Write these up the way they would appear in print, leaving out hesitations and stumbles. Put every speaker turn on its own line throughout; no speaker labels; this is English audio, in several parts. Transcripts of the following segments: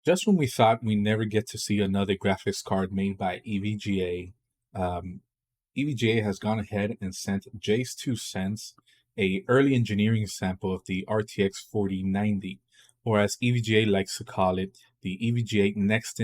Just when we thought we never get to see another graphics card made by EVGA, EVGA has gone ahead and sent Jay's 2 cents, a early engineering sample of the RTX 4090, or as EVGA likes to call it, the EVGA Next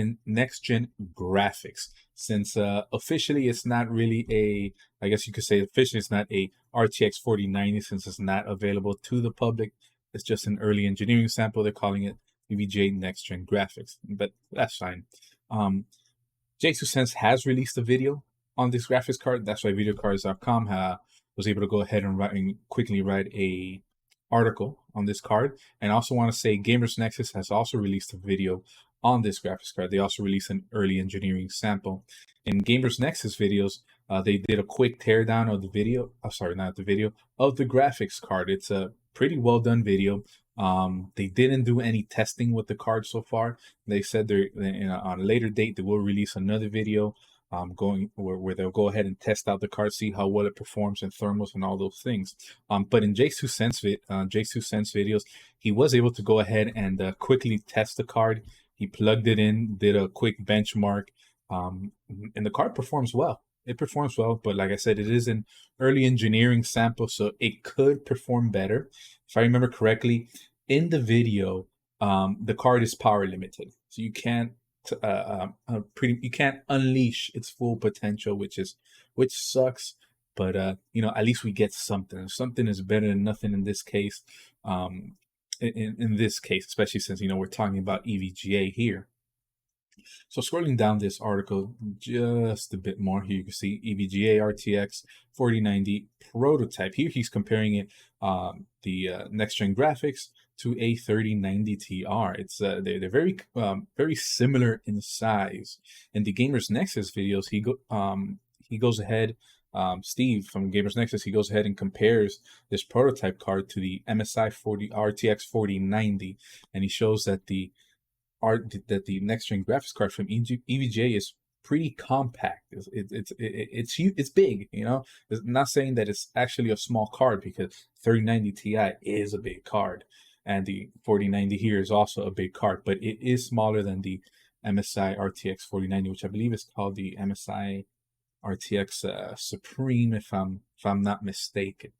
Gen Graphics. Since officially it's not really I guess you could say officially it's not a RTX 4090 since it's not available to the public. It's just an early engineering sample. They're calling it EVGA Next Gen Graphics, but that's fine. J2Sense has released a video on this graphics card. That's why videocards.com was able to go ahead and quickly write a article on this card. And I also want to say Gamers Nexus has also released a video on this graphics card. They also released an early engineering sample. In Gamers Nexus videos, they did a quick teardown of the video. Sorry, not the video, of the graphics card. It's a pretty well done video. They didn't do any testing with the card so far. They said they're on a later date they will release another video going where they'll go ahead and test out the card, see how well it performs in thermals and all those things. But in J2Sense videos, he was able to go ahead and quickly test the card. He plugged it in, did a quick benchmark, and the card performs well. It performs well, but like I said, it is an early engineering sample, so it could perform better. If I remember correctly, in the video, the card is power limited, so you can't you can't unleash its full potential, which sucks. But at least we get something. Something is better than nothing in this case. In this case, especially since we're talking about EVGA here. So scrolling down this article just a bit more, here you can see EVGA RTX 4090 prototype. Here he's comparing it, the next gen graphics to a 3090 TR. It's they're very very similar in size. In the Gamers Nexus videos, he goes ahead. Steve from Gamers Nexus, he goes ahead and compares this prototype card to the MSI RTX 4090, and he shows that the next gen graphics card from EVGA is pretty compact. It's big. It's not saying that it's actually a small card, because 3090 Ti is a big card, and the 4090 here is also a big card, but it is smaller than the MSI RTX 4090, which I believe is called the MSI RTX Supreme, if I'm not mistaken.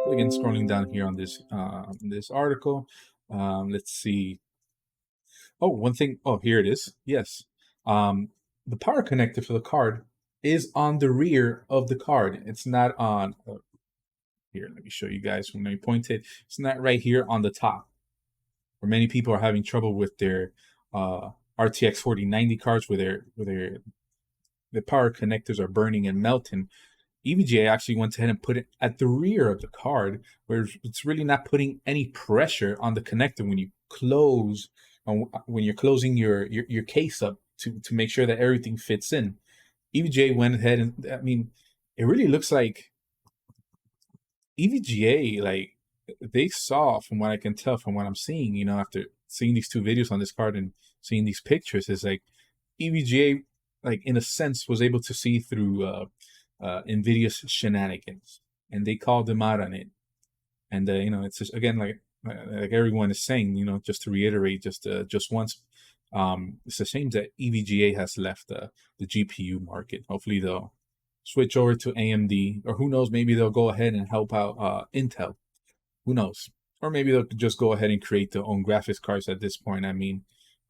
Again, scrolling down here on this article, let's see. Oh, one thing. Oh, here it is. Yes. The power connector for the card is on the rear of the card. It's not on. Here, let me show you guys when I point it. It's not right here on the top. Where many people are having trouble with their RTX 4090 cards, where the power connectors are burning and melting. EVGA actually went ahead and put it at the rear of the card, where it's really not putting any pressure on the connector when you close, when you're closing your case up to make sure that everything fits in. EVGA went ahead and, it really looks like EVGA, like, they saw, from what I can tell, from what I'm seeing, after seeing these two videos on this card and seeing these pictures, is like EVGA, like, in a sense, was able to see through NVIDIA's shenanigans, and they called them out on it. And it's just, again, like everyone is saying, just to reiterate, just once, it's a shame that EVGA has left the GPU market. Hopefully they'll switch over to AMD, or who knows, maybe they'll go ahead and help out Intel. Who knows? Or maybe they'll just go ahead and create their own graphics cards at this point.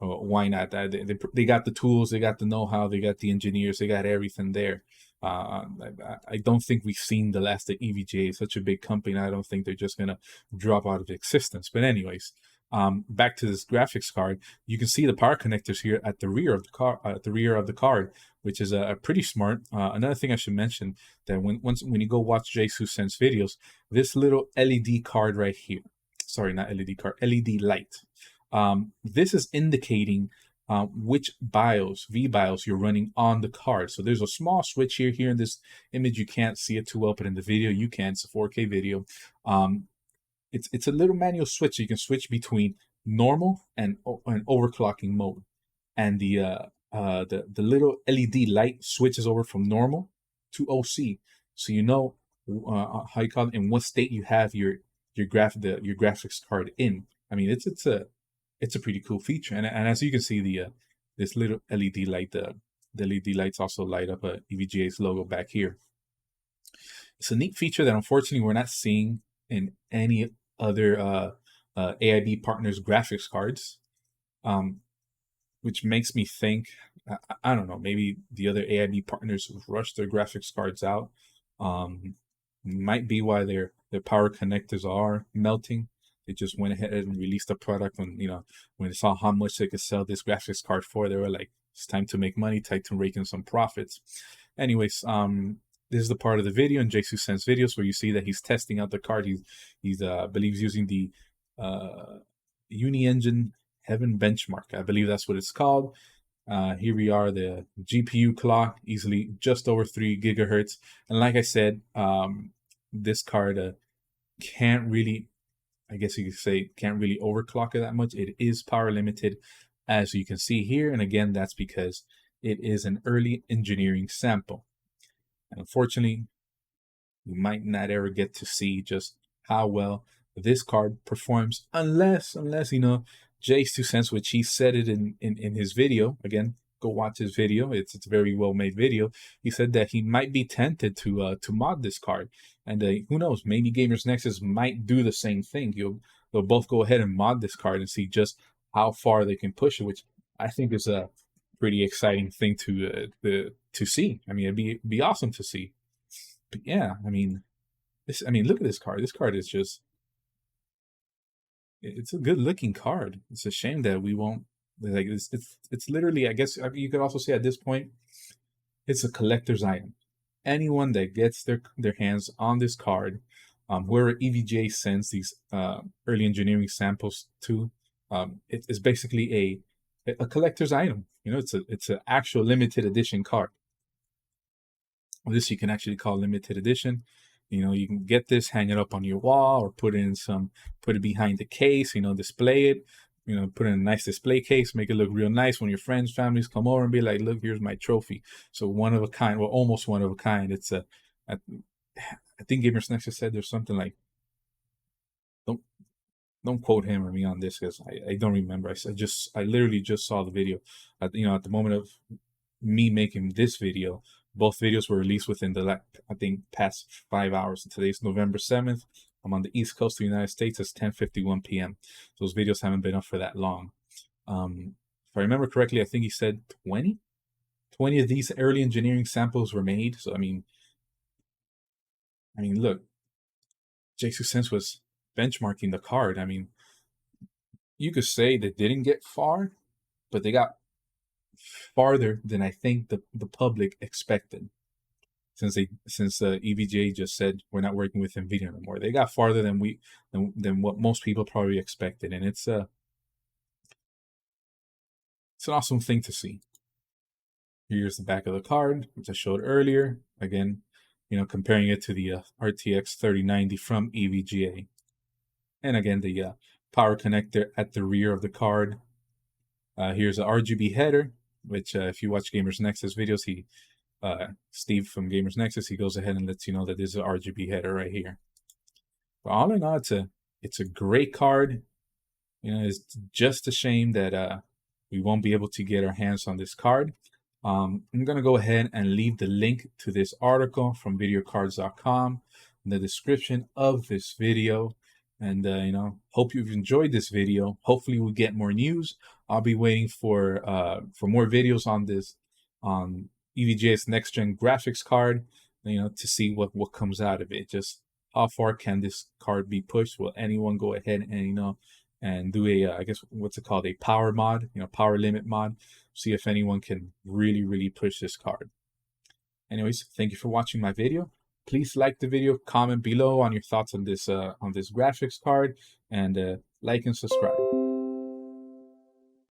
Why not? They got the tools, they got the know-how, they got the engineers, they got everything there. I don't think we've seen the last of EVGA. Such a big company, I don't think they're just gonna drop out of existence. But anyways, back to this graphics card, you can see the power connectors here at the rear of the card, which is pretty smart. Another thing I should mention, that when you go watch J2Sense videos, this little LED card right here, sorry, not LED card, LED light. This is indicating which VBIOS you're running on the card. So there's a small switch here. Here in this image, you can't see it too well, but in the video, you can. It's a 4K video. It's a little manual switch. So you can switch between normal and overclocking mode. And the little LED light switches over from normal to OC. So you know how you call it, in what state you have your graphics card in. It's a it's a pretty cool feature. And as you can see, the this little LED light, the LED lights also light up EVGA's logo back here. It's a neat feature that unfortunately we're not seeing in any other AIB partners graphics cards, which makes me think, I don't know, maybe the other AIB partners rushed their graphics cards out. Might be why their power connectors are melting. They just went ahead and released a product when when they saw how much they could sell this graphics card for. They were like, it's time to make money, time to rake in some profits. Anyways, this is the part of the video in Jesus Sense videos where you see that he's testing out the card. He's believes using the Uni-Engine Heaven benchmark. I believe that's what it's called. Here we are, the GPU clock, easily just over 3 gigahertz. And like I said, this card can't really, I guess you could say, can't really overclock it that much. It is power limited, as you can see here. And again, that's because it is an early engineering sample. And unfortunately, you might not ever get to see just how well this card performs unless Jay's 2 cents, which he said it in his video. Again, go watch his video. It's a very well made video. He said that he might be tempted to mod this card, and who knows, maybe Gamers Nexus might do the same thing. They'll both go ahead and mod this card and see just how far they can push it, which I think is a pretty exciting thing to see. I mean, it'd be awesome to see. But yeah, I mean, look at this card. This card is just, it's a good looking card. It's a shame that we won't, like, it's literally, I guess you could also say at this point, it's a collector's item. Anyone that gets their hands on this card, where EVGA sends these early engineering samples to, it's basically a collector's item. It's an actual limited edition card. This you can actually call limited edition. You can get this, hang it up on your wall, or put it behind the case. Display it. Put it in a nice display case, make it look real nice when your friends, families come over and be like, "Look, here's my trophy." So one of a kind, well, almost one of a kind. It's I think Gamers Nexus said there's something like, don't quote him or me on this because I don't remember. I literally just saw the video. At the moment of me making this video, both videos were released within the past 5 hours. Today's November 7th. I'm on the East Coast of the United States. It's 10:51 p.m. Those videos haven't been up for that long. If I remember correctly, I think he said 20 of these early engineering samples were made. So I mean, look, Jesus Sense was benchmarking the card. I mean, you could say they didn't get far, but they got farther than I think the public expected. Since EVGA just said we're not working with NVIDIA anymore, they got farther than what most people probably expected, and it's an awesome thing to see. Here's the back of the card, which I showed earlier. Again, comparing it to the RTX 3090 from EVGA, and again the power connector at the rear of the card. Here's a RGB header, which if you watch Gamers Nexus videos, Steve from Gamers Nexus, he goes ahead and lets you know that this is an RGB header right here. But all in all, it's a great card. It's just a shame that we won't be able to get our hands on this card. I'm gonna go ahead and leave the link to this article from videocards.com in the description of this video. And hope you've enjoyed this video. Hopefully we'll get more news. I'll be waiting for more videos on this, on EVGA's next gen graphics card, to see what comes out of it. Just how far can this card be pushed? Will anyone go ahead and and do I guess what's it called, a power mod, power limit mod, see if anyone can really push this card. Anyways, thank you for watching my video. Please like the video, comment below on your thoughts on this graphics card, and like and subscribe.